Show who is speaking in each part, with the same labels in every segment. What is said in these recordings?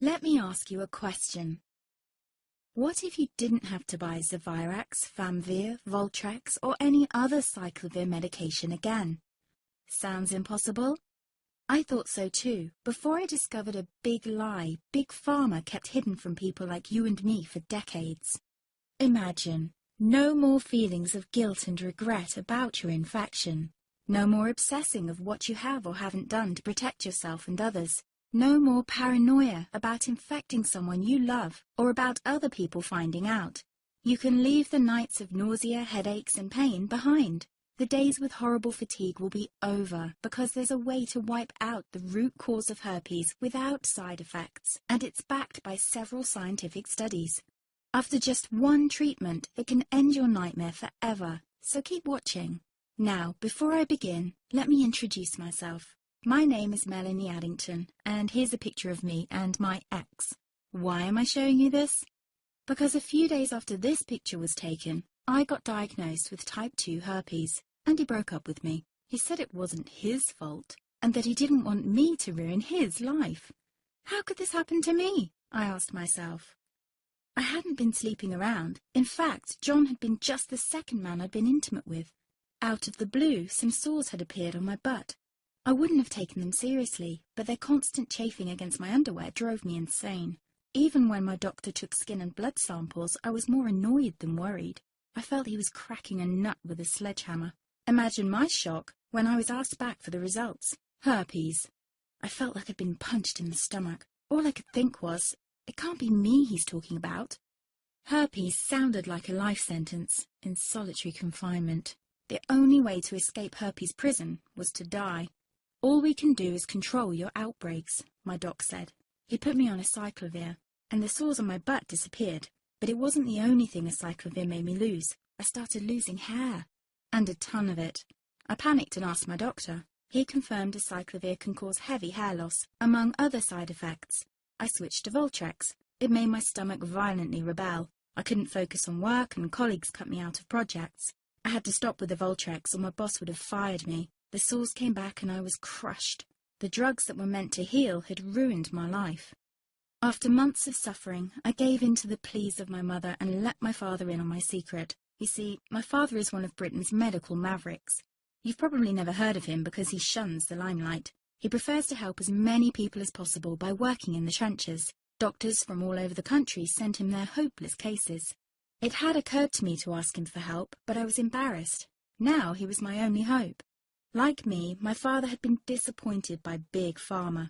Speaker 1: Let me ask you a question. What if you didn't have to buy Zevirax, Famvir, Voltrex, or any other cyclovir medication again? Sounds impossible? I thought so too, before I discovered a big lie Big Pharma kept hidden from people like you and me for decades. Imagine, no more feelings of guilt and regret about your infection. No more obsessing of what you have or haven't done to protect yourself and others. No more paranoia about infecting someone you love or about other people finding out. You can leave the nights of nausea, headaches and pain behind. The days with horrible fatigue will be over because there's a way to wipe out the root cause of herpes without side effects, and it's backed by several scientific studies. After just one treatment, it can end your nightmare forever, so keep watching. Now, before I begin, let me introduce myself. My name is Melanie Addington, and here's a picture of me and my ex. Why am I showing you this? Because a few days after this picture was taken, I got diagnosed with type 2 herpes, and he broke up with me. He said it wasn't his fault, and that he didn't want me to ruin his life. How could this happen to me? I asked myself. I hadn't been sleeping around. In fact, John had been just the second man I'd been intimate with. Out of the blue, some sores had appeared on my butt. I wouldn't have taken them seriously, but their constant chafing against my underwear drove me insane. Even when my doctor took skin and blood samples, I was more annoyed than worried. I felt he was cracking a nut with a sledgehammer. Imagine my shock when I was asked back for the results. Herpes. I felt like I'd been punched in the stomach. All I could think was, it can't be me he's talking about. Herpes sounded like a life sentence in solitary confinement. The only way to escape herpes prison was to die. All we can do is control your outbreaks, my doc said. He put me on a cyclovir, and the sores on my butt disappeared. But it wasn't the only thing a cyclovir made me lose. I started losing hair, and a ton of it. I panicked and asked my doctor. He confirmed a cyclovir can cause heavy hair loss, among other side effects. I switched to Voltrex. It made my stomach violently rebel. I couldn't focus on work, and colleagues cut me out of projects. I had to stop with the Voltrex, or my boss would have fired me. The sores came back and I was crushed. The drugs that were meant to heal had ruined my life. After months of suffering, I gave in to the pleas of my mother and let my father in on my secret. You see, my father is one of Britain's medical mavericks. You've probably never heard of him because he shuns the limelight. He prefers to help as many people as possible by working in the trenches. Doctors from all over the country sent him their hopeless cases. It had occurred to me to ask him for help, but I was embarrassed. Now he was my only hope. Like me, my father had been disappointed by Big Pharma.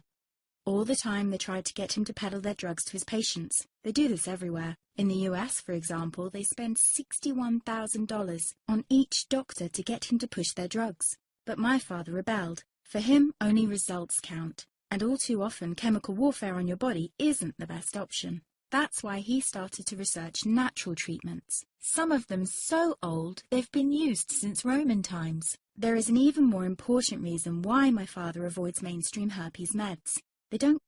Speaker 1: All the time they tried to get him to peddle their drugs to his patients. They do this everywhere. In the US, for example, they spend $61,000 on each doctor to get him to push their drugs. But my father rebelled. For him, only results count. And all too often, chemical warfare on your body isn't the best option. That's why he started to research natural treatments. Some of them so old, they've been used since Roman times. There is an even more important reason why my father avoids mainstream herpes meds. They don't